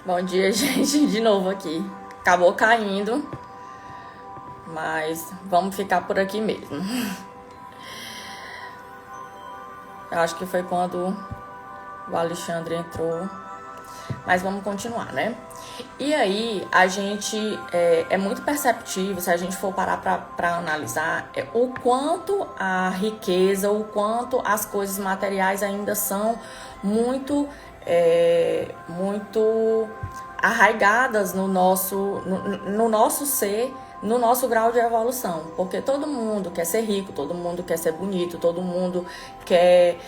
Bom dia, gente, de novo aqui. Acabou caindo, mas vamos ficar por aqui mesmo. Eu acho que foi quando o Alexandre entrou, mas vamos continuar, né? E aí, a gente é muito perceptível, se a gente for parar para analisar, o quanto a riqueza, o quanto as coisas materiais ainda são muito arraigadas no nosso ser, no nosso grau de evolução. Porque todo mundo quer ser rico, todo mundo quer ser bonito, todo mundo quer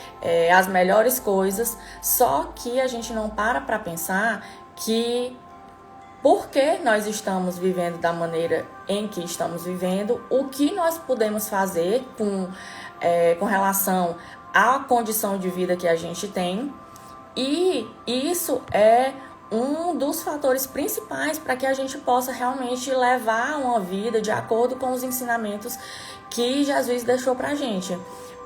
as melhores coisas, só que a gente não para pensar que porque nós estamos vivendo da maneira em que estamos vivendo, o que nós podemos fazer com relação à condição de vida que a gente tem. E isso é um dos fatores principais para que a gente possa realmente levar uma vida de acordo com os ensinamentos que Jesus deixou para a gente.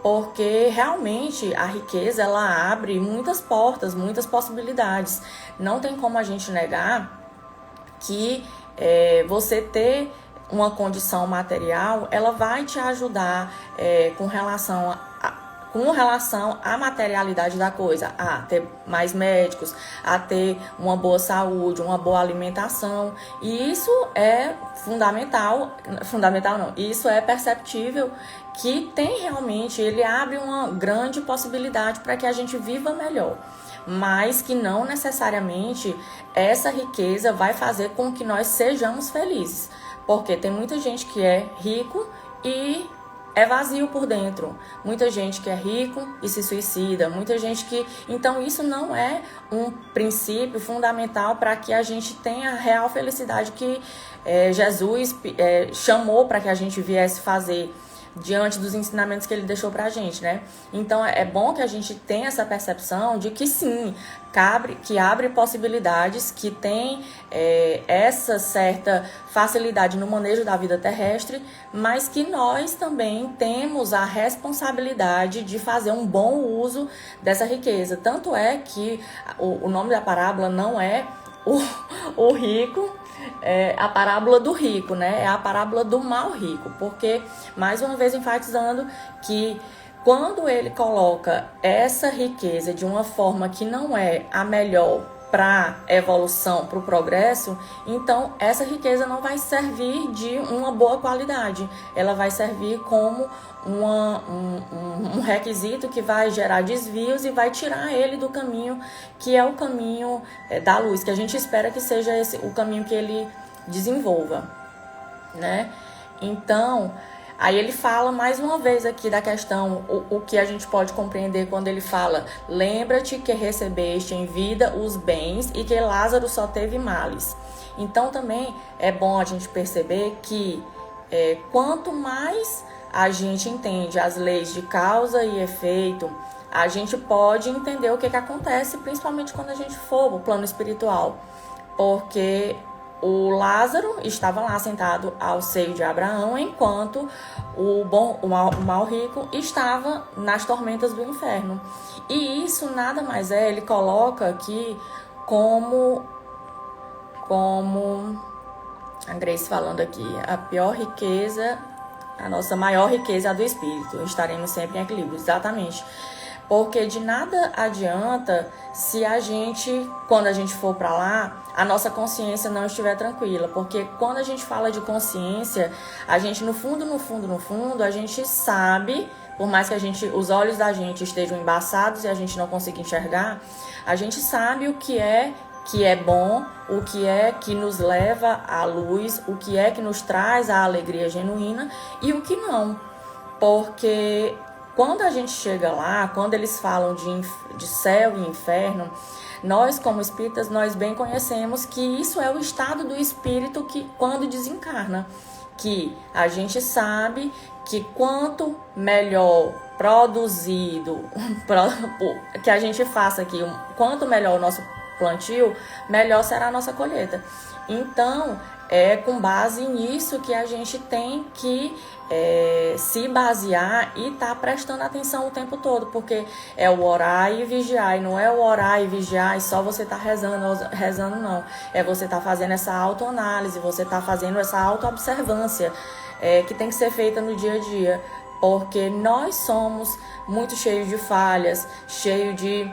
Porque realmente a riqueza, ela abre muitas portas, muitas possibilidades. Não tem como a gente negar que você ter uma condição material, ela vai te ajudar com relação à materialidade da coisa, a ter mais médicos, a ter uma boa saúde, uma boa alimentação. E isso é fundamental não, isso é perceptível que tem realmente, ele abre uma grande possibilidade para que a gente viva melhor. Mas que não necessariamente essa riqueza vai fazer com que nós sejamos felizes. Porque tem muita gente que é rico e é vazio por dentro. Muita gente que é rico e se suicida. Muita gente que... Então isso não é um princípio fundamental para que a gente tenha a real felicidade que Jesus chamou para que a gente viesse fazer diante dos ensinamentos que ele deixou pra gente, né? Então é bom que a gente tenha essa percepção de que sim, que abre possibilidades, que tem essa certa facilidade no manejo da vida terrestre, mas que nós também temos a responsabilidade de fazer um bom uso dessa riqueza. Tanto é que o nome da parábola não é o rico, a parábola do rico, né? É a parábola do mal rico, porque, mais uma vez enfatizando que quando ele coloca essa riqueza de uma forma que não é a melhor para a evolução, para o progresso, então essa riqueza não vai servir de uma boa qualidade, ela vai servir como um requisito que vai gerar desvios e vai tirar ele do caminho que é o caminho da luz, que a gente espera que seja esse o caminho que ele desenvolva, né? Então, aí ele fala mais uma vez aqui da questão, o que a gente pode compreender quando ele fala: lembra-te que recebeste em vida os bens e que Lázaro só teve males. Então também é bom a gente perceber que quanto mais a gente entende as leis de causa e efeito, a gente pode entender o que acontece, principalmente quando a gente for pro plano espiritual. Porque o Lázaro estava lá sentado ao seio de Abraão, enquanto o mal rico estava nas tormentas do inferno. E isso nada mais ele coloca aqui como a Grace falando aqui, a pior riqueza, a nossa maior riqueza é a do espírito. Estaremos sempre em equilíbrio, exatamente. Porque de nada adianta se a gente, quando a gente for para lá, a nossa consciência não estiver tranquila. Porque quando a gente fala de consciência, a gente no fundo, a gente sabe, por mais que os olhos da gente estejam embaçados e a gente não consiga enxergar, a gente sabe o que é bom, o que é que nos leva à luz, o que é que nos traz a alegria genuína e o que não. Porque quando a gente chega lá, quando eles falam de céu e inferno, nós como espíritas, nós bem conhecemos que isso é o estado do espírito que quando desencarna, que a gente sabe que quanto melhor produzido, que a gente faça aqui, quanto melhor o nosso plantio, melhor será a nossa colheita. Então, é com base nisso que a gente tem que se basear e estar prestando atenção o tempo todo, porque é o orar e vigiar, e não é o orar e vigiar e só você tá rezando não, é você tá fazendo essa autoanálise, você tá fazendo essa autoobservância que tem que ser feita no dia a dia, porque nós somos muito cheios de falhas, cheios de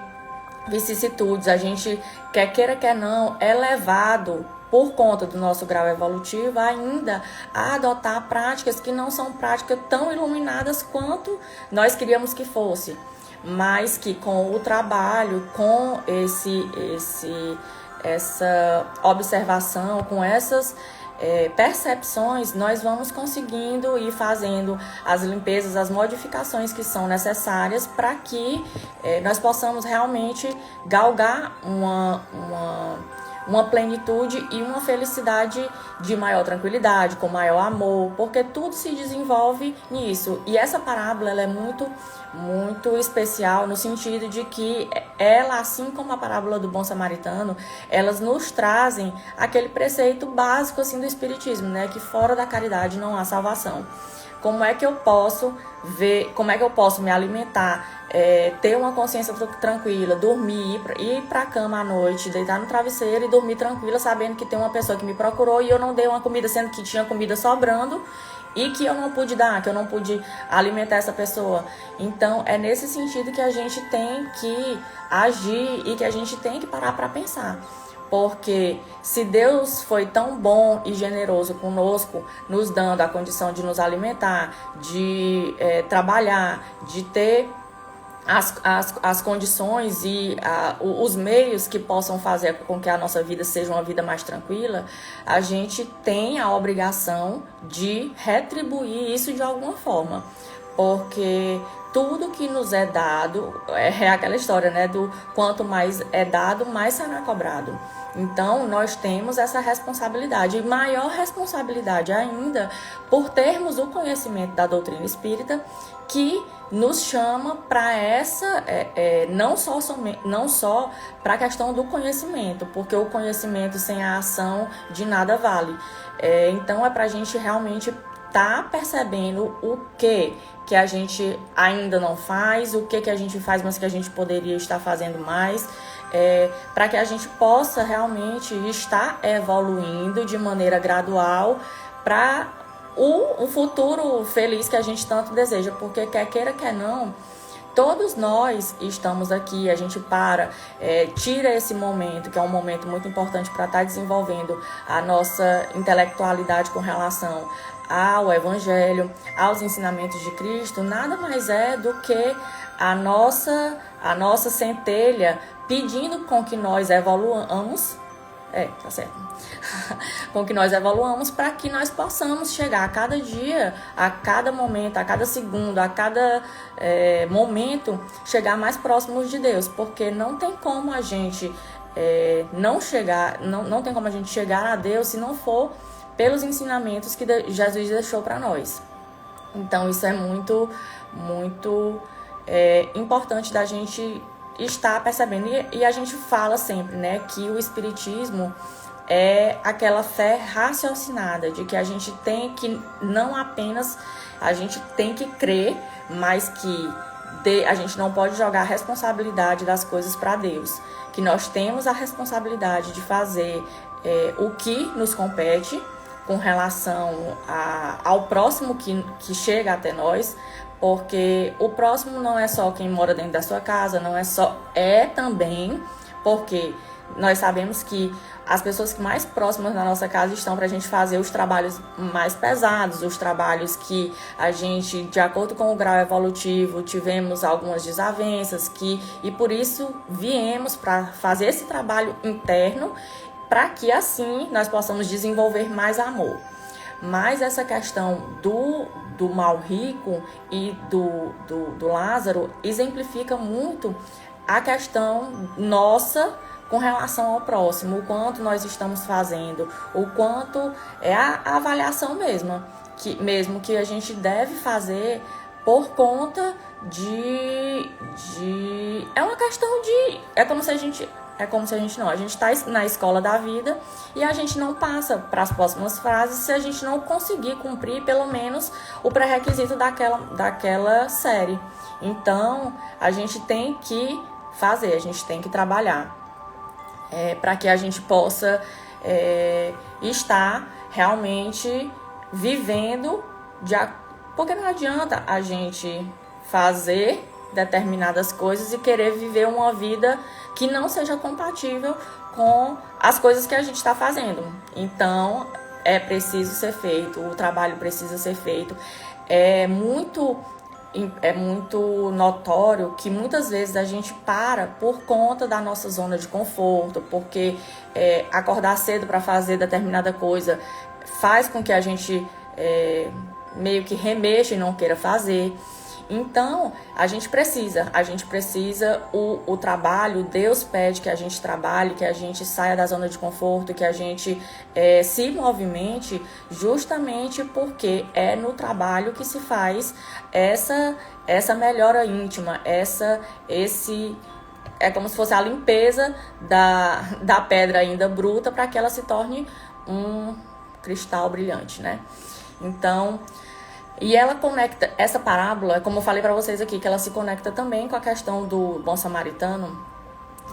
vicissitudes, a gente quer queira, quer não, é levado por conta do nosso grau evolutivo ainda a adotar práticas que não são práticas tão iluminadas quanto nós queríamos que fosse, mas que com o trabalho, com essa observação, com essas percepções, nós vamos conseguindo ir fazendo as limpezas, as modificações que são necessárias para que nós possamos realmente galgar uma plenitude e uma felicidade de maior tranquilidade, com maior amor, porque tudo se desenvolve nisso. E essa parábola ela é muito, muito especial no sentido de que ela, assim como a parábola do bom samaritano, elas nos trazem aquele preceito básico assim do espiritismo, né, que fora da caridade não há salvação. Como é que eu posso como é que eu posso me alimentar, ter uma consciência tranquila, dormir, ir pra cama à noite, deitar no travesseiro e dormir tranquila, sabendo que tem uma pessoa que me procurou e eu não dei uma comida, sendo que tinha comida sobrando e que eu não pude dar, que eu não pude alimentar essa pessoa. Então, é nesse sentido que a gente tem que agir e que a gente tem que parar para pensar. Porque se Deus foi tão bom e generoso conosco, nos dando a condição de nos alimentar, de trabalhar, de ter as condições e os meios que possam fazer com que a nossa vida seja uma vida mais tranquila, a gente tem a obrigação de retribuir isso de alguma forma. Porque tudo que nos é dado, é aquela história, né, do quanto mais é dado, mais será cobrado. Então, nós temos essa responsabilidade, e maior responsabilidade ainda por termos o conhecimento da doutrina espírita, que nos chama para essa, não só para a questão do conhecimento, porque o conhecimento sem a ação de nada vale. Então, é para a gente realmente tá percebendo o que a gente ainda não faz, o que a gente faz, mas que a gente poderia estar fazendo mais, para que a gente possa realmente estar evoluindo de maneira gradual para o futuro feliz que a gente tanto deseja, porque quer queira, quer não, todos nós estamos aqui, a gente tira esse momento, que é um momento muito importante para estar desenvolvendo a nossa intelectualidade com relação ao Evangelho, aos ensinamentos de Cristo, nada mais é do que a nossa centelha pedindo com que nós evoluamos, tá certo, com que nós evoluamos para que nós possamos chegar a cada dia, a cada momento, a cada segundo, a cada momento, chegar mais próximos de Deus, porque não tem como a gente não tem como a gente chegar a Deus se não for pelos ensinamentos que Jesus deixou para nós. Então isso é muito, muito importante da gente estar percebendo. E a gente fala sempre, né, que o Espiritismo é aquela fé raciocinada, de que a gente tem que, não apenas a gente tem que crer, mas que a gente não pode jogar a responsabilidade das coisas para Deus, que nós temos a responsabilidade de fazer o que nos compete com relação ao próximo que chega até nós, porque o próximo não é só quem mora dentro da sua casa, também porque nós sabemos que as pessoas que mais próximas da nossa casa estão para a gente fazer os trabalhos mais pesados, os trabalhos que a gente, de acordo com o grau evolutivo, tivemos algumas desavenças, e por isso viemos para fazer esse trabalho interno, para que assim nós possamos desenvolver mais amor. Mas essa questão do mal rico e do Lázaro exemplifica muito a questão nossa com relação ao próximo, o quanto nós estamos fazendo, o quanto é a avaliação mesmo que a gente deve fazer por conta é uma questão é como se a gente é como se a gente está na escola da vida e a gente não passa para as próximas fases se a gente não conseguir cumprir pelo menos o pré-requisito daquela série. Então, a gente tem que fazer, a gente tem que trabalhar para que a gente possa estar realmente vivendo, porque não adianta a gente fazer determinadas coisas e querer viver uma vida que não seja compatível com as coisas que a gente está fazendo. Então, é preciso ser feito, o trabalho precisa ser feito. É muito notório que muitas vezes a gente para por conta da nossa zona de conforto, porque acordar cedo para fazer determinada coisa faz com que a gente meio que remexa e não queira fazer. Então, a gente precisa o trabalho, Deus pede que a gente trabalhe, que a gente saia da zona de conforto, que a gente se movimente, justamente porque é no trabalho que se faz essa melhora íntima, é como se fosse a limpeza da pedra ainda bruta para que ela se torne um cristal brilhante, né? Então, e ela conecta, essa parábola, como eu falei para vocês aqui, que ela se conecta também com a questão do bom samaritano.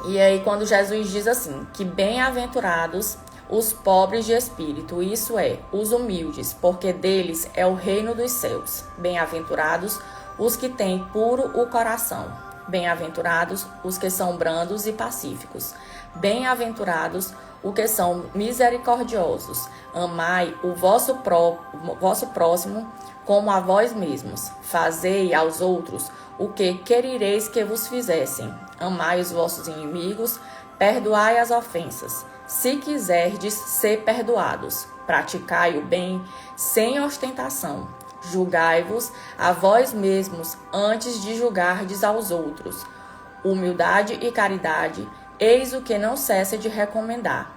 E aí quando Jesus diz assim, que bem-aventurados os pobres de espírito, isso é, os humildes, porque deles é o reino dos céus. Bem-aventurados os que têm puro o coração. Bem-aventurados os que são brandos e pacíficos. Bem-aventurados os que são misericordiosos. Amai o vosso próximo como a vós mesmos. Fazei aos outros o que querereis que vos fizessem. Amai os vossos inimigos, perdoai as ofensas. Se quiserdes ser perdoados, praticai o bem sem ostentação. Julgai-vos a vós mesmos antes de julgardes aos outros. Humildade e caridade, eis o que não cessa de recomendar,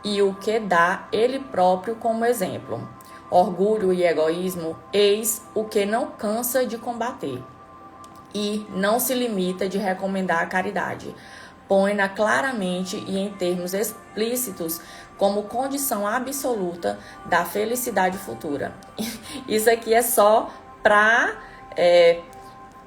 e o que dá ele próprio como exemplo. Orgulho e egoísmo, eis o que não cansa de combater, e não se limita de recomendar a caridade. Põe-na claramente e em termos explícitos como condição absoluta da felicidade futura. Isso aqui é só para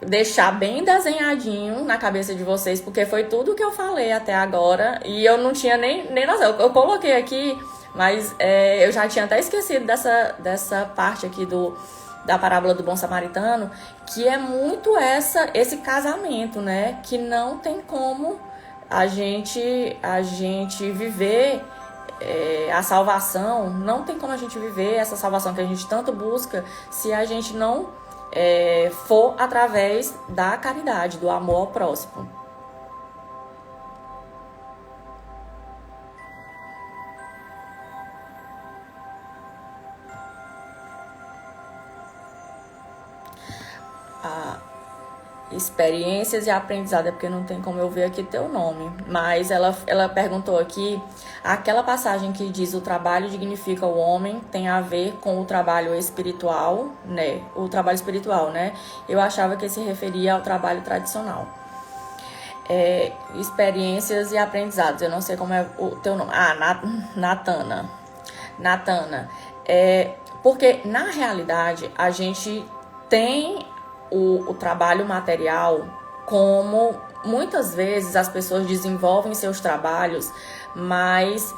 deixar bem desenhadinho na cabeça de vocês, porque foi tudo que eu falei até agora e eu não tinha nem noção. Eu coloquei aqui, mas eu já tinha até esquecido dessa parte aqui da parábola do bom samaritano, que é muito esse casamento, né? Que não tem como a gente viver a salvação, não tem como a gente viver essa salvação que a gente tanto busca se a gente não for através da caridade, do amor ao próximo. Experiências e aprendizado, é porque não tem como eu ver aqui teu nome, mas ela perguntou aqui, aquela passagem que diz o trabalho dignifica o homem tem a ver com o trabalho espiritual, né? O trabalho espiritual, né? Eu achava que se referia ao trabalho tradicional. Experiências e aprendizados, eu não sei como é o teu nome. Natana. Porque na realidade a gente tem o trabalho material, como muitas vezes as pessoas desenvolvem seus trabalhos, mas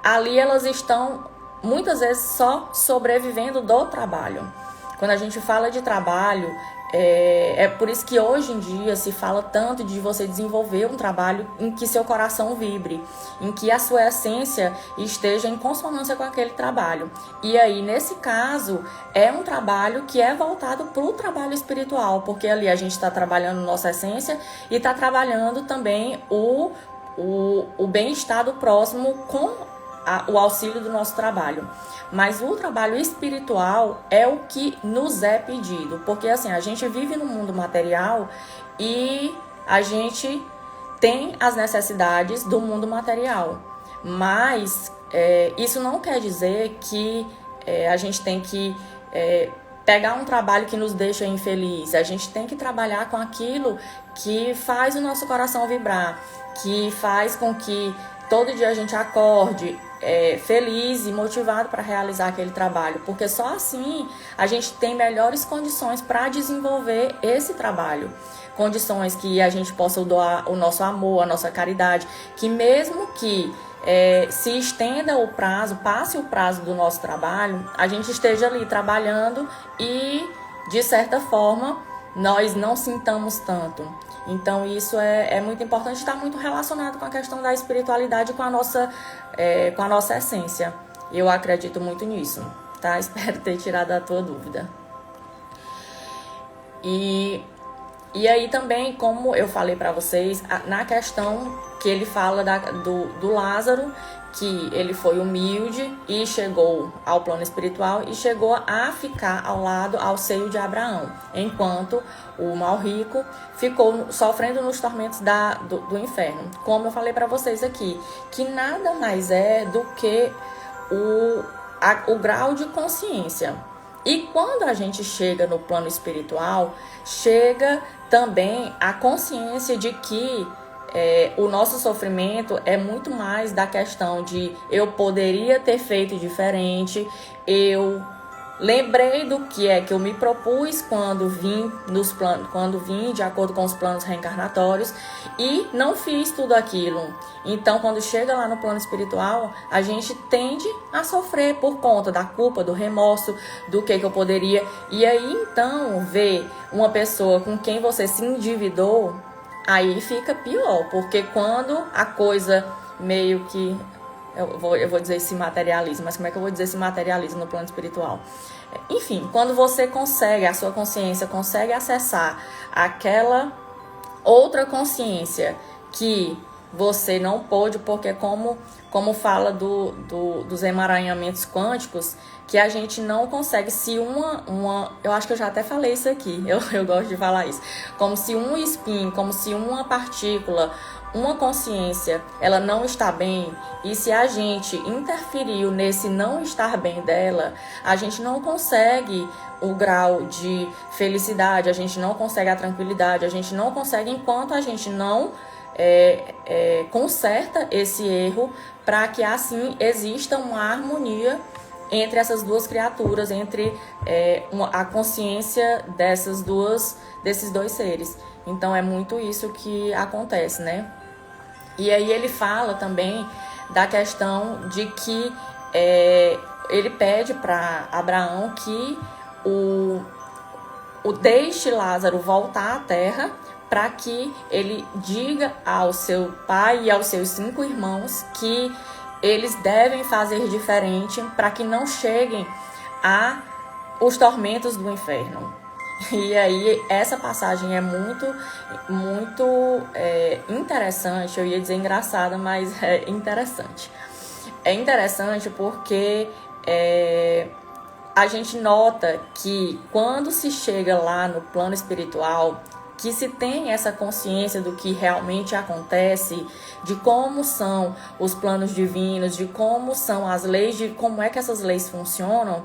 ali elas estão muitas vezes só sobrevivendo do trabalho. Quando a gente fala de trabalho, é por isso que hoje em dia se fala tanto de você desenvolver um trabalho em que seu coração vibre, em que a sua essência esteja em consonância com aquele trabalho. E aí, nesse caso, é um trabalho que é voltado para o trabalho espiritual, porque ali a gente está trabalhando nossa essência e está trabalhando também o bem-estar do próximo com o auxílio do nosso trabalho. Mas o trabalho espiritual é o que nos é pedido, porque assim, a gente vive no mundo material e a gente tem as necessidades do mundo material, mas isso não quer dizer que a gente tem que pegar um trabalho que nos deixa infeliz. A gente tem que trabalhar com aquilo que faz o nosso coração vibrar, que faz com que todo dia a gente acorde feliz e motivado para realizar aquele trabalho, porque só assim a gente tem melhores condições para desenvolver esse trabalho. Condições que a gente possa doar o nosso amor, a nossa caridade, que mesmo que se estenda o prazo, passe o prazo do nosso trabalho, a gente esteja ali trabalhando e, de certa forma, nós não sintamos tanto. Então isso é muito importante, está muito relacionado com a questão da espiritualidade, com a nossa essência. Eu acredito muito nisso, tá? Espero ter tirado a tua dúvida. E aí também, como eu falei para vocês, na questão que ele fala do Lázaro, que ele foi humilde e chegou ao plano espiritual e chegou a ficar ao seio de Abraão, enquanto o mal rico ficou sofrendo nos tormentos do inferno. Como eu falei para vocês aqui, que nada mais é do que o grau de consciência. E quando a gente chega no plano espiritual, chega também a consciência de que o nosso sofrimento é muito mais da questão de eu poderia ter feito diferente, eu lembrei do que é que eu me propus quando vim de acordo com os planos reencarnatórios e não fiz tudo aquilo. Então, quando chega lá no plano espiritual, a gente tende a sofrer por conta da culpa, do remorso, do que eu poderia. E aí, então, ver uma pessoa com quem você se endividou, aí fica pior, porque quando a coisa meio que... Eu vou dizer se materializa, mas como é que eu vou dizer se materializa no plano espiritual? Enfim, quando você consegue, a sua consciência consegue acessar aquela outra consciência que você não pôde, porque como fala dos emaranhamentos quânticos, que a gente não consegue, se eu acho que eu já até falei isso aqui, eu gosto de falar isso, como se um spin, como se uma partícula, uma consciência, ela não está bem, e se a gente interferiu nesse não estar bem dela, a gente não consegue o grau de felicidade, a gente não consegue a tranquilidade, a gente não consegue enquanto a gente não conserta esse erro, para que assim exista uma harmonia entre essas duas criaturas, entre a consciência desses dois seres. Então é muito isso que acontece, né? E aí ele fala também da questão de que ele pede para Abraão que deixe Lázaro voltar à terra, para que ele diga ao seu pai e aos seus 5 irmãos que eles devem fazer diferente para que não cheguem a os tormentos do inferno. E aí essa passagem é muito, muito interessante. Eu ia dizer engraçada, mas é interessante. É interessante porque a gente nota que quando se chega lá no plano espiritual, que se tem essa consciência do que realmente acontece, de como são os planos divinos, de como são as leis, de como é que essas leis funcionam,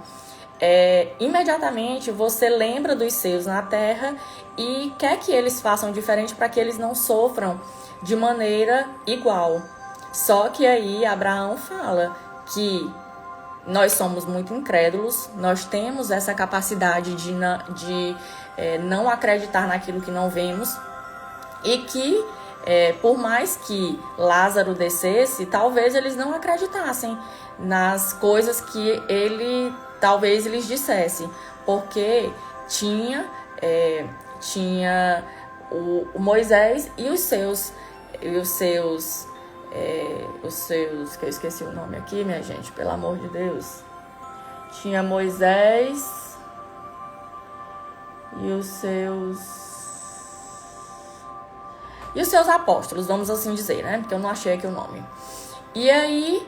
imediatamente você lembra dos seus na Terra e quer que eles façam diferente para que eles não sofram de maneira igual. Só que aí Abraão fala que nós somos muito incrédulos, nós temos essa capacidade de não acreditar naquilo que não vemos, e que por mais que Lázaro descesse, talvez eles não acreditassem nas coisas que talvez eles dissesse, porque tinha o Moisés e os seus, que eu esqueci o nome aqui, minha gente, pelo amor de Deus. Tinha Moisés e os seus apóstolos, vamos assim dizer, né? Porque eu não achei aqui o nome. E aí,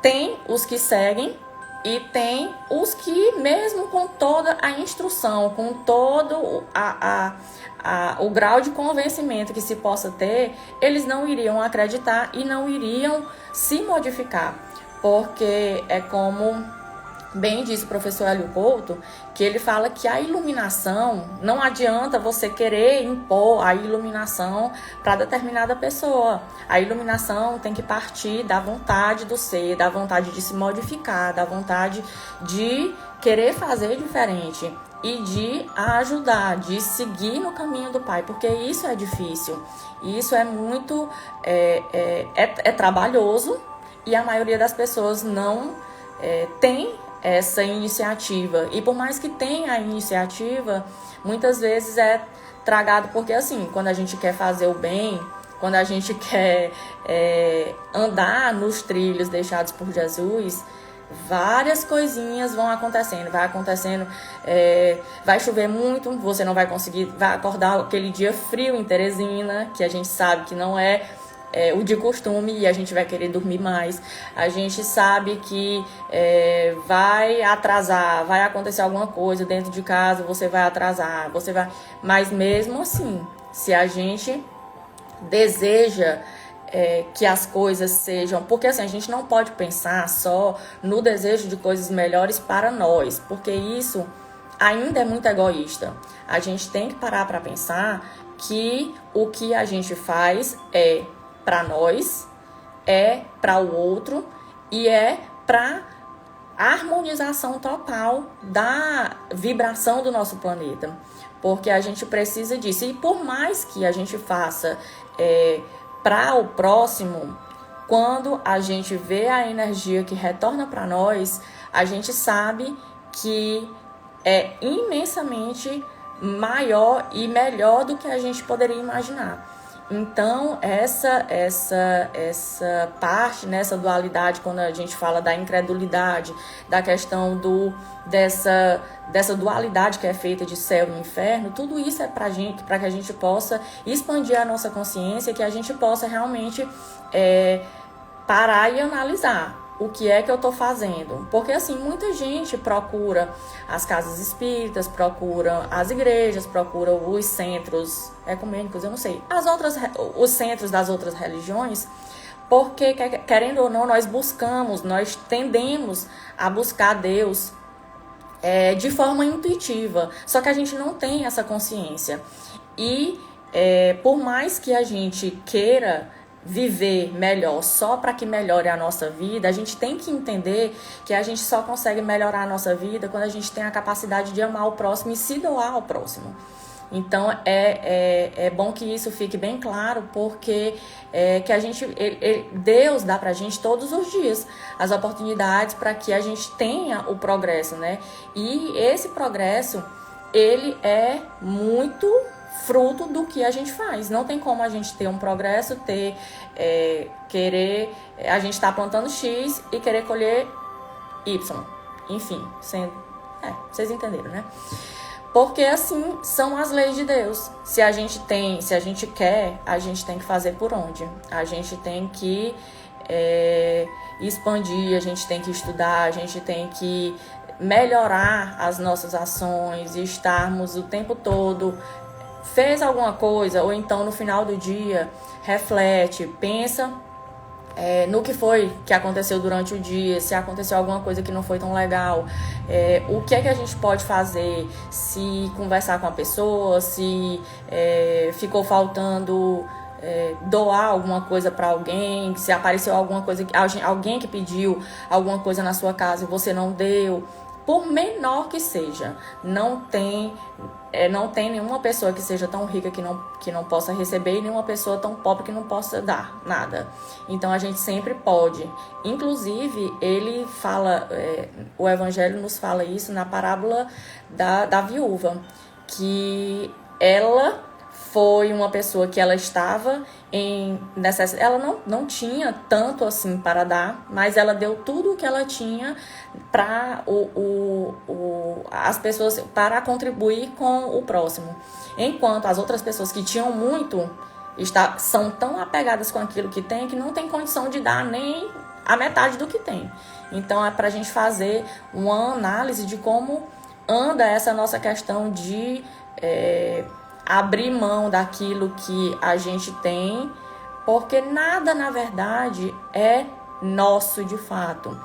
tem os que seguem e tem os que, mesmo com toda a instrução, com todo o grau de convencimento que se possa ter, eles não iriam acreditar e não iriam se modificar, porque é como bem disse o professor Hélio Couto, que ele fala que a iluminação, não adianta você querer impor a iluminação para determinada pessoa. A iluminação tem que partir da vontade do ser, da vontade de se modificar, da vontade de querer fazer diferente e de ajudar, de seguir no caminho do Pai, porque isso é difícil, isso é muito trabalhoso, e a maioria das pessoas não tem essa iniciativa. E por mais que tenha a iniciativa, muitas vezes é tragado, porque assim, quando a gente quer fazer o bem, quando a gente quer andar nos trilhos deixados por Jesus, várias coisinhas vão acontecendo, vai chover muito, você não vai conseguir, vai acordar aquele dia frio em Teresina, que a gente sabe que não é o de costume, e a gente vai querer dormir mais. A gente sabe que vai atrasar, vai acontecer alguma coisa dentro de casa, você vai atrasar, mas mesmo assim, se a gente deseja que as coisas sejam, porque assim, a gente não pode pensar só no desejo de coisas melhores para nós, porque isso ainda é muito egoísta. A gente tem que parar para pensar que o que a gente faz é para nós, é para o outro e é para harmonização total da vibração do nosso planeta, porque a gente precisa disso. E por mais que a gente faça para o próximo, quando a gente vê a energia que retorna para nós, a gente sabe que é imensamente maior e melhor do que a gente poderia imaginar. Então, essa parte, nessa dualidade, quando a gente fala da incredulidade, da questão dessa dualidade que é feita de céu e inferno, tudo isso é para que a gente possa expandir a nossa consciência, que a gente possa realmente parar e analisar o que é que eu estou fazendo. Porque assim, muita gente procura as casas espíritas, procura as igrejas, procura os centros ecumênicos, eu não sei, os centros das outras religiões, porque, querendo ou não, nós tendemos a buscar Deus de forma intuitiva, só que a gente não tem essa consciência. E por mais que a gente queira viver melhor só para que melhore a nossa vida, a gente tem que entender que a gente só consegue melhorar a nossa vida quando a gente tem a capacidade de amar o próximo e se doar ao próximo. Então é bom que isso fique bem claro, porque que a gente, Deus dá pra gente todos os dias as oportunidades para que a gente tenha o progresso, né? E esse progresso, ele é muito fruto do que a gente faz. Não tem como a gente ter um progresso, querer, a gente tá plantando X e querer colher Y. Enfim, vocês entenderam, né? Porque assim são as leis de Deus. Se a gente quer, a gente tem que fazer por onde? A gente tem que expandir, a gente tem que estudar, a gente tem que melhorar as nossas ações e estarmos o tempo todo. Fez alguma coisa, ou então no final do dia, reflete, pensa no que foi que aconteceu durante o dia, se aconteceu alguma coisa que não foi tão legal, o que é que a gente pode fazer, se conversar com a pessoa, se ficou faltando doar alguma coisa para alguém, se apareceu alguma coisa, alguém que pediu alguma coisa na sua casa e você não deu. Por menor que seja, não tem nenhuma pessoa que seja tão rica que não possa receber, e nenhuma pessoa tão pobre que não possa dar nada. Então a gente sempre pode. Inclusive, ele fala, o Evangelho nos fala isso na parábola da viúva, que ela foi uma pessoa que ela estava em necessidade. Ela não tinha tanto assim para dar, mas ela deu tudo o que ela tinha para as pessoas, para contribuir com o próximo. Enquanto as outras pessoas que tinham muito são tão apegadas com aquilo que tem, que não tem condição de dar nem a metade do que tem. Então é para a gente fazer uma análise de como anda essa nossa questão de abrir mão daquilo que a gente tem, porque nada, na verdade, é nosso de fato.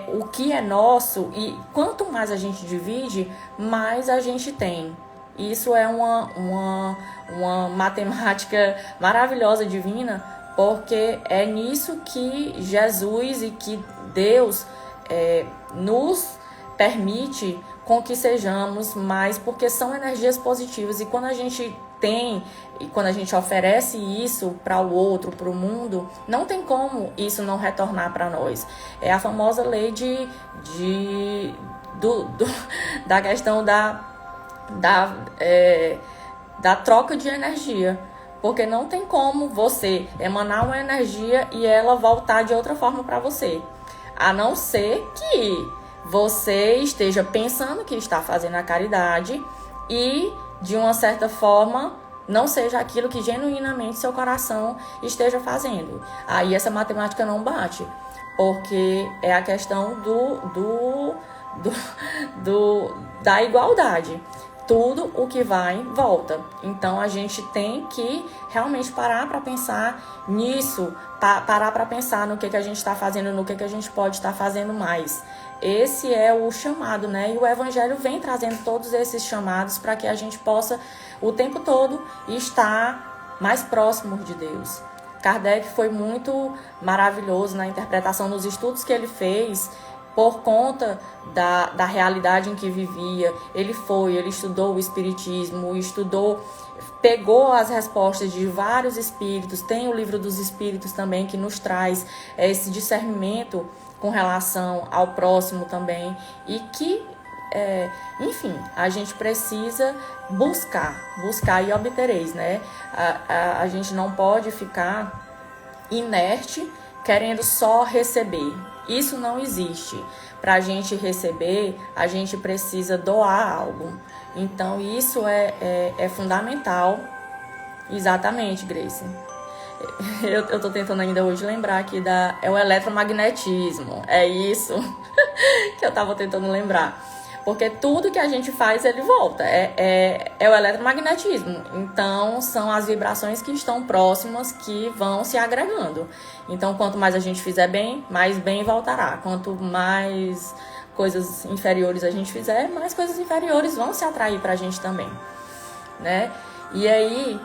o que é nosso, e quanto mais a gente divide, mais a gente tem. Isso é uma matemática maravilhosa, divina, porque é nisso que Jesus e que Deus nos permite com que sejamos mais, porque são energias positivas. E quando a gente tem, e quando a gente oferece isso para o outro, para o mundo, não tem como isso não retornar para nós. É a famosa lei da questão da troca de energia. Porque não tem como você emanar uma energia e ela voltar de outra forma para você. A não ser que você esteja pensando que está fazendo a caridade e, de uma certa forma, não seja aquilo que genuinamente seu coração esteja fazendo. Aí essa matemática não bate. Porque é a questão da igualdade. Tudo o que vai, volta. Então, a gente tem que realmente parar para pensar nisso, parar para pensar no que a gente está fazendo, no que a gente pode estar fazendo mais. Esse é o chamado, né? E o Evangelho vem trazendo todos esses chamados para que a gente possa, o tempo todo, estar mais próximo de Deus. Kardec foi muito maravilhoso na interpretação, nos estudos que ele fez, por conta da realidade em que vivia. Ele estudou o Espiritismo, pegou as respostas de vários espíritos, tem o Livro dos Espíritos também, que nos traz esse discernimento com relação ao próximo também, e que, enfim, a gente precisa buscar e obtereis, né? A gente não pode ficar inerte, querendo só receber. Isso não existe. Para a gente receber, a gente precisa doar algo. Então, isso é fundamental. Exatamente, Grace. Eu tô tentando ainda hoje lembrar aqui é o eletromagnetismo. É isso que eu tava tentando lembrar. Porque tudo que a gente faz, ele volta. É o eletromagnetismo. Então, são as vibrações que estão próximas que vão se agregando. Então, quanto mais a gente fizer bem, mais bem voltará. Quanto mais coisas inferiores a gente fizer, mais coisas inferiores vão se atrair pra gente também, né? E aí,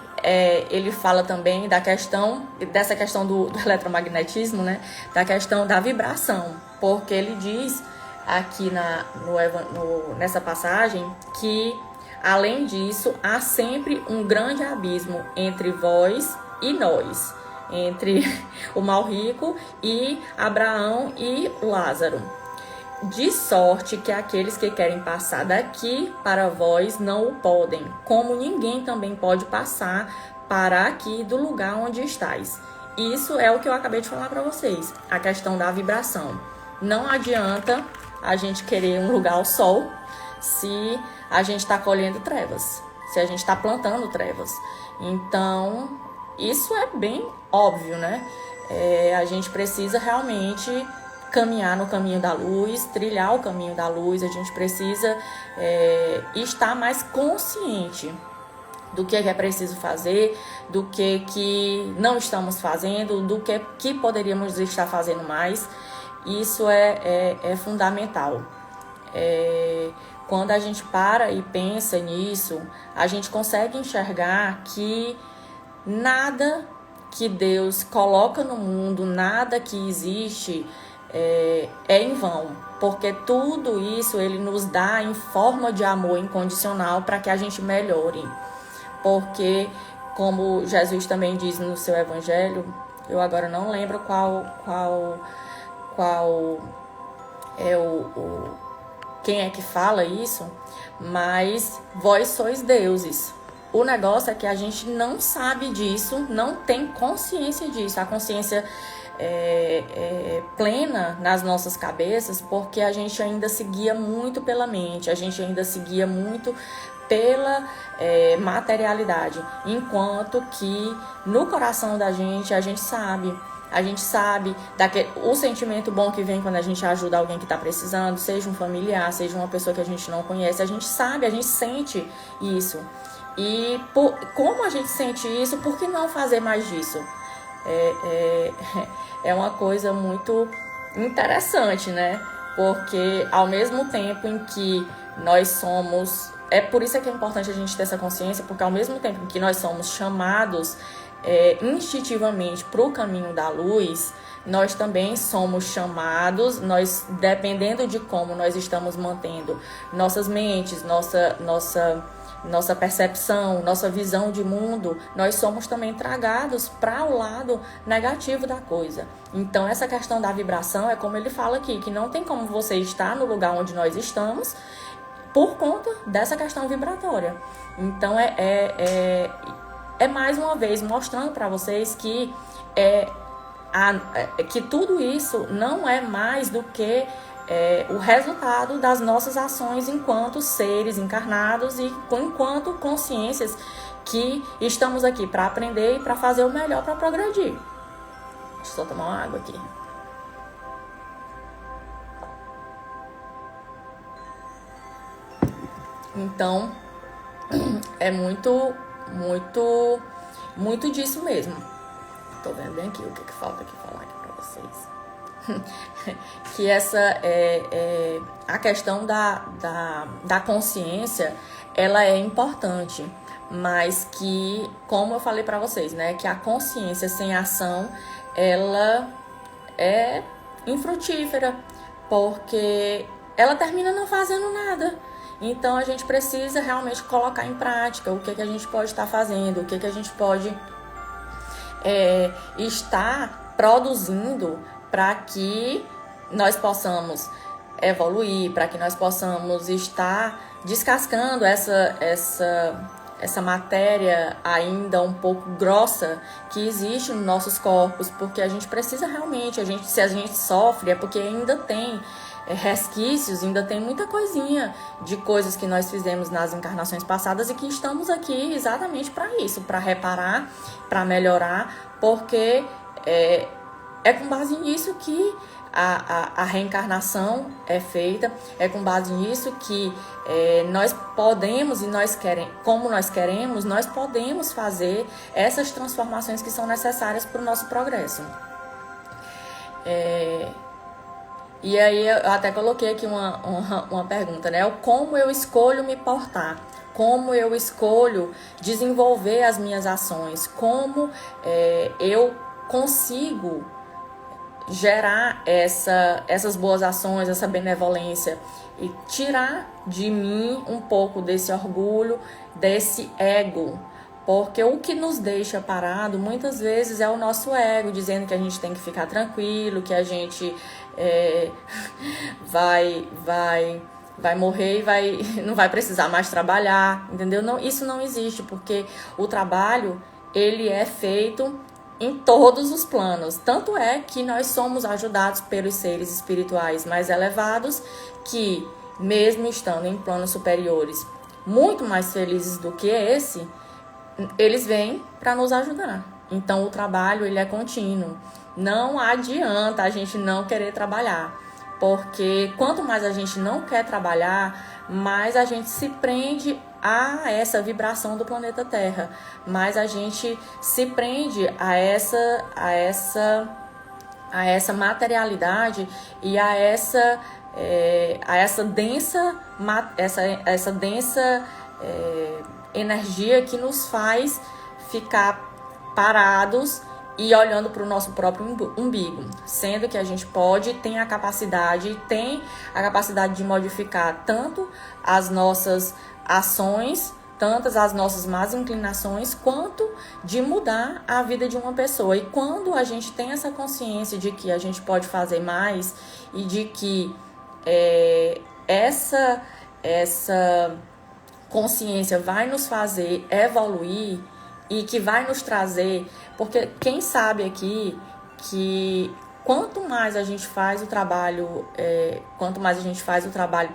ele fala também dessa questão do eletromagnetismo, né? Da questão da vibração. Porque ele diz aqui nessa passagem que, além disso, há sempre um grande abismo entre vós e nós, entre o mal rico e Abraão e Lázaro, de sorte que aqueles que querem passar daqui para vós não o podem, como ninguém também pode passar para aqui do lugar onde estáis. Isso é o que eu acabei de falar para vocês, a questão da vibração. Não adianta a gente querer um lugar ao sol se a gente está colhendo trevas, se a gente está plantando trevas. Então, isso é bem óbvio, né? A gente precisa realmente caminhar no caminho da luz, trilhar o caminho da luz. A gente precisa estar mais consciente do que é preciso fazer, do que não estamos fazendo, do que poderíamos estar fazendo mais. Isso é fundamental. Quando a gente para e pensa nisso, a gente consegue enxergar que nada que Deus coloca no mundo, nada que existe é em vão, porque tudo isso Ele nos dá em forma de amor incondicional para que a gente melhore. Porque, como Jesus também diz no seu Evangelho, eu agora não lembro qual é quem é que fala isso, mas vós sois deuses. O negócio é que a gente não sabe disso, não tem consciência disso. A consciência plena nas nossas cabeças, porque a gente ainda se guia muito pela mente, a gente ainda se guia muito pela materialidade, enquanto que no coração da gente a gente sabe o sentimento bom que vem quando a gente ajuda alguém que está precisando, seja um familiar, seja uma pessoa que a gente não conhece. A gente sabe, a gente sente isso. E como a gente sente isso, por que não fazer mais disso? É uma coisa muito interessante, né? Porque ao mesmo tempo em que nós somos... É por isso que é importante a gente ter essa consciência, porque ao mesmo tempo em que nós somos chamados instintivamente para o caminho da luz, nós também somos chamados, nós, dependendo de como nós estamos mantendo nossas mentes, nossa percepção, nossa visão de mundo, nós somos também tragados para o lado negativo da coisa. Então, essa questão da vibração é como ele fala aqui, que não tem como você estar no lugar onde nós estamos por conta dessa questão vibratória. Então, é mais uma vez mostrando para vocês que que tudo isso não é mais do que o resultado das nossas ações enquanto seres encarnados e enquanto consciências que estamos aqui para aprender e para fazer o melhor para progredir. Deixa eu só tomar uma água aqui. Então, é muito disso mesmo. Tô vendo bem aqui o que falta aqui falar aqui para vocês. Que essa a questão da consciência, ela é importante, mas que, como eu falei para vocês, né, que a consciência sem ação, ela é infrutífera, porque ela termina não fazendo nada. Então, a gente precisa realmente colocar em prática o que a gente pode estar fazendo, o que a gente pode estar produzindo para que nós possamos evoluir, para que nós possamos estar descascando essa matéria ainda um pouco grossa que existe nos nossos corpos, porque a gente precisa realmente, se a gente sofre é porque ainda tem resquícios, ainda tem muita coisinha de coisas que nós fizemos nas encarnações passadas e que estamos aqui exatamente para isso, para reparar, para melhorar, porque é com base nisso que a reencarnação é feita, é com base nisso que nós podemos e como nós queremos, nós podemos fazer essas transformações que são necessárias para o nosso progresso. E aí eu até coloquei aqui uma pergunta, né? Como eu escolho me portar? Como eu escolho desenvolver as minhas ações? Como eu consigo gerar essas boas ações, essa benevolência e tirar de mim um pouco desse orgulho, desse ego? Porque o que nos deixa parado muitas vezes é o nosso ego, dizendo que a gente tem que ficar tranquilo, que a gente vai morrer e não vai precisar mais trabalhar, entendeu? Não, isso não existe, porque o trabalho, ele é feito em todos os planos. Tanto é que nós somos ajudados pelos seres espirituais mais elevados, que mesmo estando em planos superiores, muito mais felizes do que esse, eles vêm para nos ajudar. Então, o trabalho, ele é contínuo. Não adianta a gente não querer trabalhar, porque quanto mais a gente não quer trabalhar, mais a gente se prende a essa vibração do planeta Terra, mais a gente se prende a essa materialidade e a essa densa energia que nos faz ficar parados e olhando para o nosso próprio umbigo, sendo que a gente tem a capacidade de modificar tanto as nossas ações, tantas as nossas más inclinações, quanto de mudar a vida de uma pessoa. E quando a gente tem essa consciência de que a gente pode fazer mais e de que essa consciência vai nos fazer evoluir e que vai nos trazer, porque quem sabe aqui que quanto mais a gente faz o trabalho,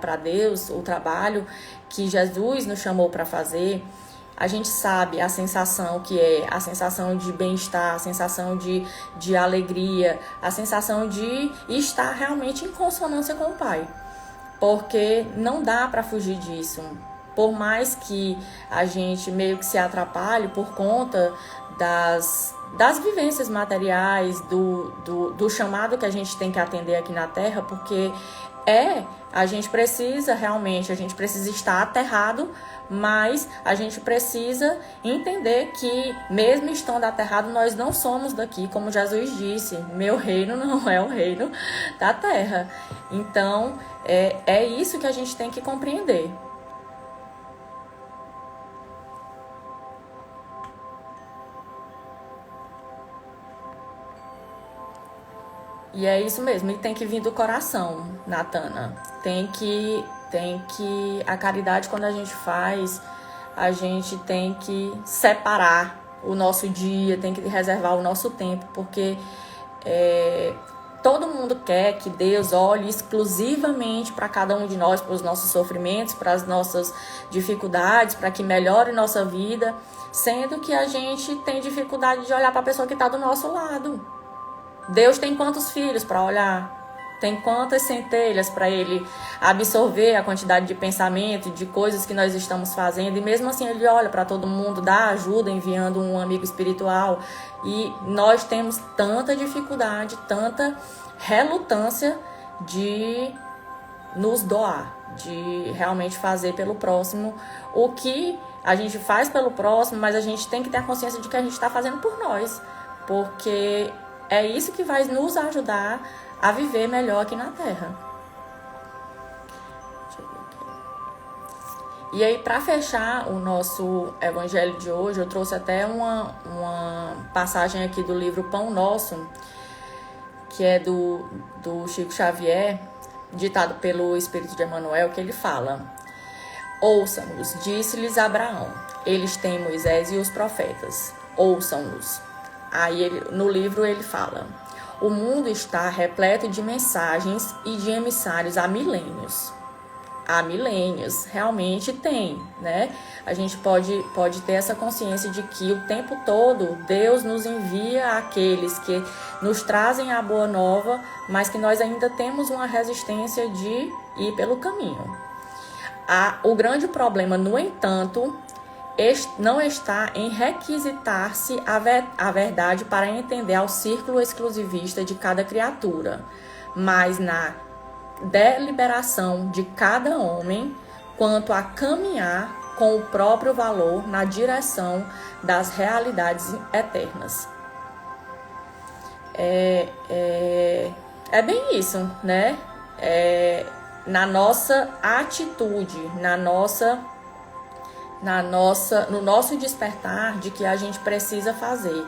para Deus, o trabalho que Jesus nos chamou para fazer, a gente sabe a sensação que é, a sensação de bem-estar, a sensação de alegria, a sensação de estar realmente em consonância com o Pai, porque não dá para fugir disso. Por mais que a gente meio que se atrapalhe por conta das vivências materiais, do chamado que a gente tem que atender aqui na Terra, porque a gente precisa realmente, a gente precisa estar aterrado, mas a gente precisa entender que, mesmo estando aterrado, nós não somos daqui, como Jesus disse, meu reino não é o reino da terra. Então, é isso que a gente tem que compreender. E é isso mesmo, e tem que vir do coração, Natana. A caridade, quando a gente faz, a gente tem que separar o nosso dia, tem que reservar o nosso tempo, porque todo mundo quer que Deus olhe exclusivamente para cada um de nós, para os nossos sofrimentos, para as nossas dificuldades, para que melhore nossa vida, sendo que a gente tem dificuldade de olhar para a pessoa que está do nosso lado. Deus tem quantos filhos para olhar? Tem quantas centelhas para ele absorver a quantidade de pensamento, de coisas que nós estamos fazendo? E mesmo assim ele olha para todo mundo, dá ajuda enviando um amigo espiritual. E nós temos tanta dificuldade, tanta relutância de nos doar, de realmente fazer pelo próximo o que a gente faz pelo próximo, mas a gente tem que ter a consciência de que a gente está fazendo por nós, porque é isso que vai nos ajudar a viver melhor aqui na Terra. E aí, para fechar o nosso evangelho de hoje, eu trouxe até uma passagem aqui do livro Pão Nosso, que é do Chico Xavier, ditado pelo Espírito de Emmanuel, que ele fala: ouçam-nos, disse-lhes Abraão, eles têm Moisés e os profetas, ouçam-nos. Aí no livro ele fala: o mundo está repleto de mensagens e de emissários há milênios. Há milênios, realmente tem, né? A gente pode ter essa consciência de que o tempo todo Deus nos envia aqueles que nos trazem a boa nova, mas que nós ainda temos uma resistência de ir pelo caminho. O grande problema, no entanto, não está em requisitar-se a verdade para entender ao círculo exclusivista de cada criatura, mas na deliberação de cada homem quanto a caminhar com o próprio valor na direção das realidades eternas. É bem isso, né? Na nossa atitude, no nosso despertar de que a gente precisa fazer.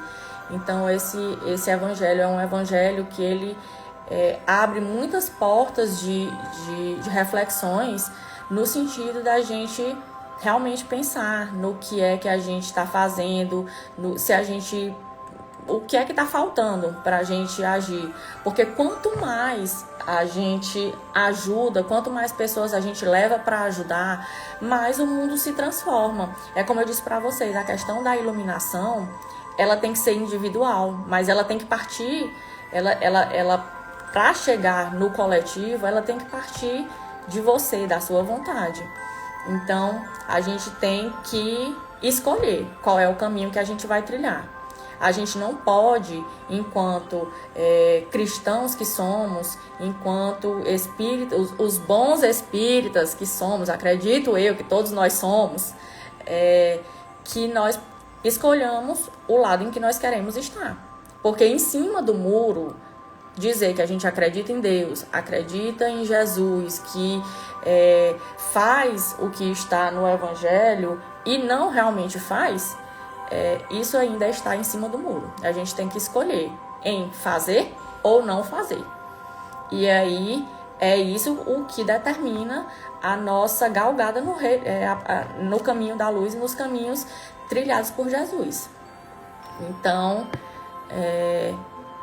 Então esse evangelho é um evangelho que ele abre muitas portas de reflexões, no sentido da gente realmente pensar no que é que a gente está fazendo, o que é que está faltando para a gente agir. Porque quanto mais a gente ajuda, quanto mais pessoas a gente leva para ajudar, mais o mundo se transforma. É como eu disse para vocês, a questão da iluminação, ela tem que ser individual, mas ela tem que partir, ela para chegar no coletivo, ela tem que partir de você, da sua vontade. Então, a gente tem que escolher qual é o caminho que a gente vai trilhar. A gente não pode, enquanto cristãos que somos, enquanto espíritos, os bons espíritas que somos, acredito eu que todos nós somos, que nós escolhamos o lado em que nós queremos estar. Porque em cima do muro, dizer que a gente acredita em Deus, acredita em Jesus, que faz o que está no Evangelho e não realmente faz, isso ainda está em cima do muro. A gente tem que escolher em fazer ou não fazer. E aí é isso o que determina a nossa galgada no caminho da luz e nos caminhos trilhados por Jesus. Então,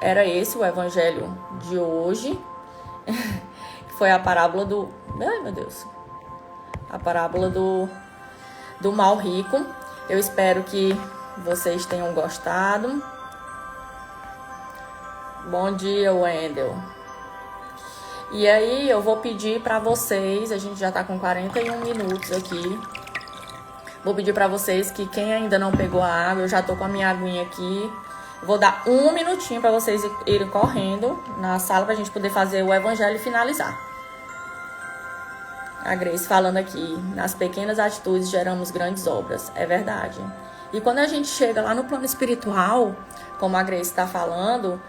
era esse o evangelho de hoje, que foi a parábola do... Ai, meu Deus! A parábola do mal rico. Eu espero que vocês tenham gostado. Bom dia, Wendel. E aí, eu vou pedir para vocês, a gente já tá com 41 minutos aqui. Vou pedir para vocês que quem ainda não pegou a água, eu já tô com a minha aguinha aqui. Vou dar um minutinho para vocês irem correndo na sala para a gente poder fazer o evangelho e finalizar. A Grace falando aqui, nas pequenas atitudes geramos grandes obras. É verdade. E quando a gente chega lá no plano espiritual, como a Grace está falando,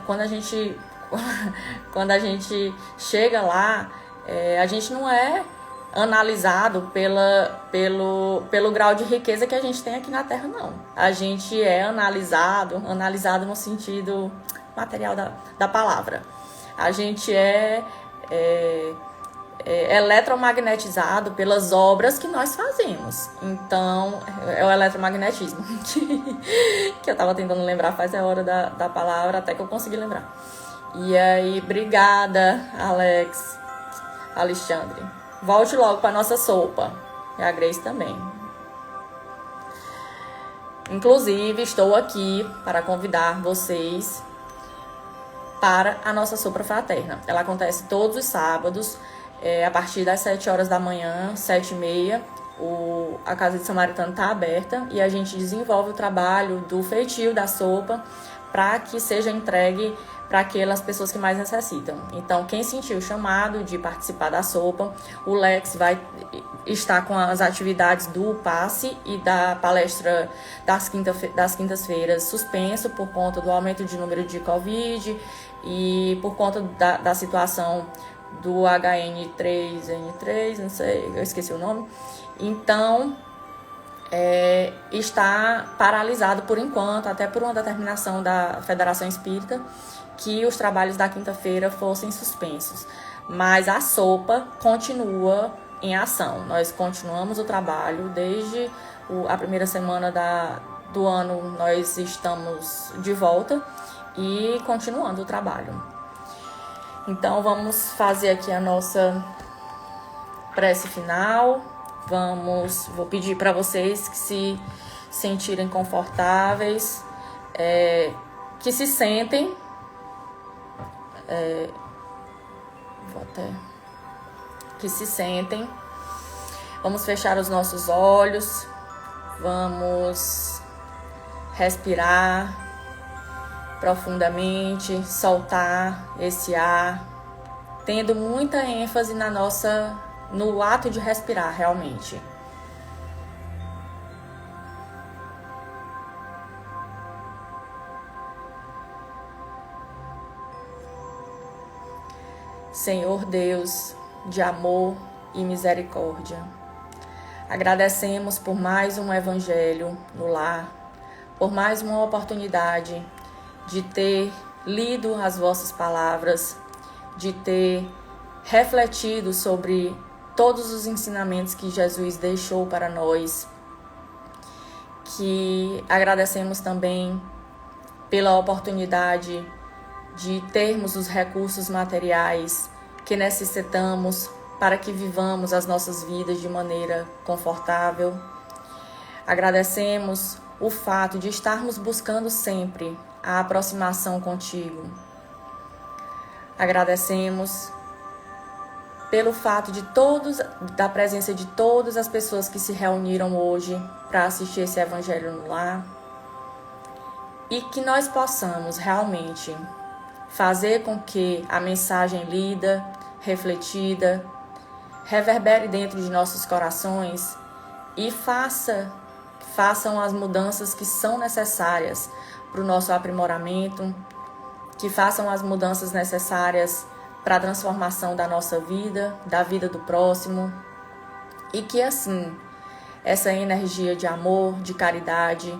quando a gente chega lá, a gente não é analisado pelo grau de riqueza que a gente tem aqui na Terra, não. A gente é analisado no sentido material da palavra. A gente é eletromagnetizado pelas obras que nós fazemos. Então, é o eletromagnetismo que eu tava tentando lembrar faz a hora da palavra, até que eu consegui lembrar. E aí, obrigada, Alexandre. Volte logo para nossa sopa. E a Grace também. Inclusive, estou aqui para convidar vocês para a nossa sopa fraterna. Ela acontece todos os sábados, a partir das 7 horas da manhã, 7h30. A Casa de Samaritano está aberta e a gente desenvolve o trabalho do feitio da sopa para que seja entregue para aquelas pessoas que mais necessitam. Então, quem sentiu o chamado de participar da sopa, o Lex vai estar com as atividades do passe e da palestra das quintas-feiras suspenso por conta do aumento de número de Covid e por conta da situação do HN3N3, não sei, eu esqueci o nome. Então, está paralisado por enquanto, até por uma determinação da Federação Espírita, que os trabalhos da quinta-feira fossem suspensos. Mas a sopa continua em ação. Nós continuamos o trabalho desde a primeira semana do ano, nós estamos de volta e continuando o trabalho. Então, vamos fazer aqui a nossa prece final. Vou pedir para vocês que se sentirem confortáveis, que se sentem. Que se sentem. Vamos fechar os nossos olhos. Vamos respirar profundamente, soltar esse ar, tendo muita ênfase no ato de respirar realmente. Senhor Deus de amor e misericórdia, agradecemos por mais um evangelho no lar, por mais uma oportunidade de ter lido as vossas palavras, de ter refletido sobre todos os ensinamentos que Jesus deixou para nós, que agradecemos também pela oportunidade de termos os recursos materiais que necessitamos para que vivamos as nossas vidas de maneira confortável. Agradecemos o fato de estarmos buscando sempre a aproximação contigo. Agradecemos pelo fato da presença de todas as pessoas que se reuniram hoje para assistir esse evangelho no lar, e que nós possamos realmente fazer com que a mensagem lida, refletida, reverbere dentro de nossos corações e façam as mudanças que são necessárias para o nosso aprimoramento, que façam as mudanças necessárias para a transformação da nossa vida, da vida do próximo, e que assim essa energia de amor, de caridade,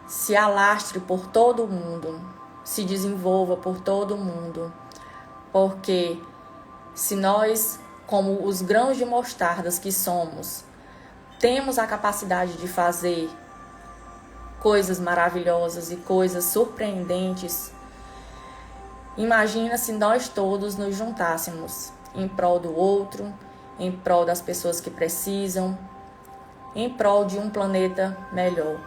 se alastre por todo o mundo, se desenvolva por todo o mundo, porque se nós, como os grãos de mostardas que somos, temos a capacidade de fazer coisas maravilhosas e coisas surpreendentes, imagina se nós todos nos juntássemos em prol do outro, em prol das pessoas que precisam, em prol de um planeta melhor.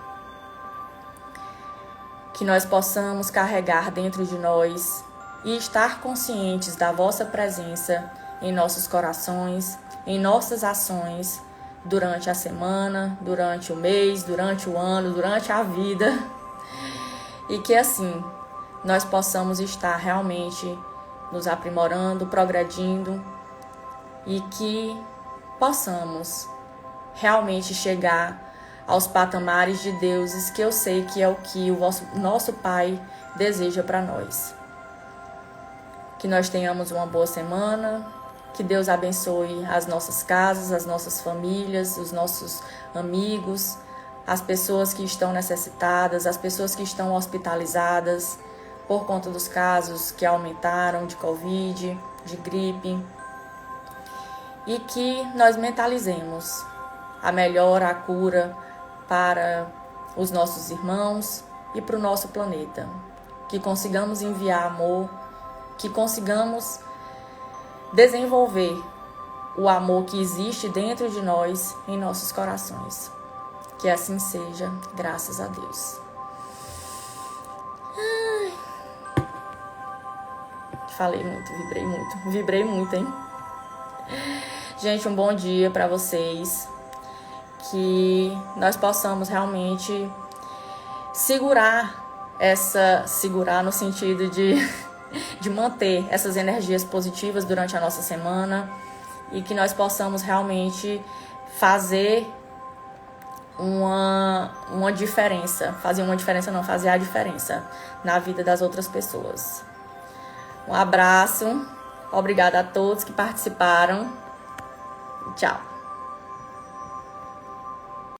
Que nós possamos carregar dentro de nós e estar conscientes da vossa presença em nossos corações, em nossas ações, durante a semana, durante o mês, durante o ano, durante a vida, e que assim nós possamos estar realmente nos aprimorando, progredindo e que possamos realmente chegar aos patamares de deuses que eu sei que é o que o nosso Pai deseja para nós. Que nós tenhamos uma boa semana, que Deus abençoe as nossas casas, as nossas famílias, os nossos amigos, as pessoas que estão necessitadas, as pessoas que estão hospitalizadas por conta dos casos que aumentaram de Covid, de gripe. E que nós mentalizemos a melhora, a cura para os nossos irmãos e para o nosso planeta. Que consigamos enviar amor, que consigamos desenvolver o amor que existe dentro de nós, em nossos corações. Que assim seja, graças a Deus. Falei muito, vibrei muito, hein? Gente, um bom dia para vocês. Que nós possamos realmente segurar no sentido de manter essas energias positivas durante a nossa semana e que nós possamos realmente fazer uma diferença. Fazer a diferença na vida das outras pessoas. Um abraço, obrigada a todos que participaram. Tchau.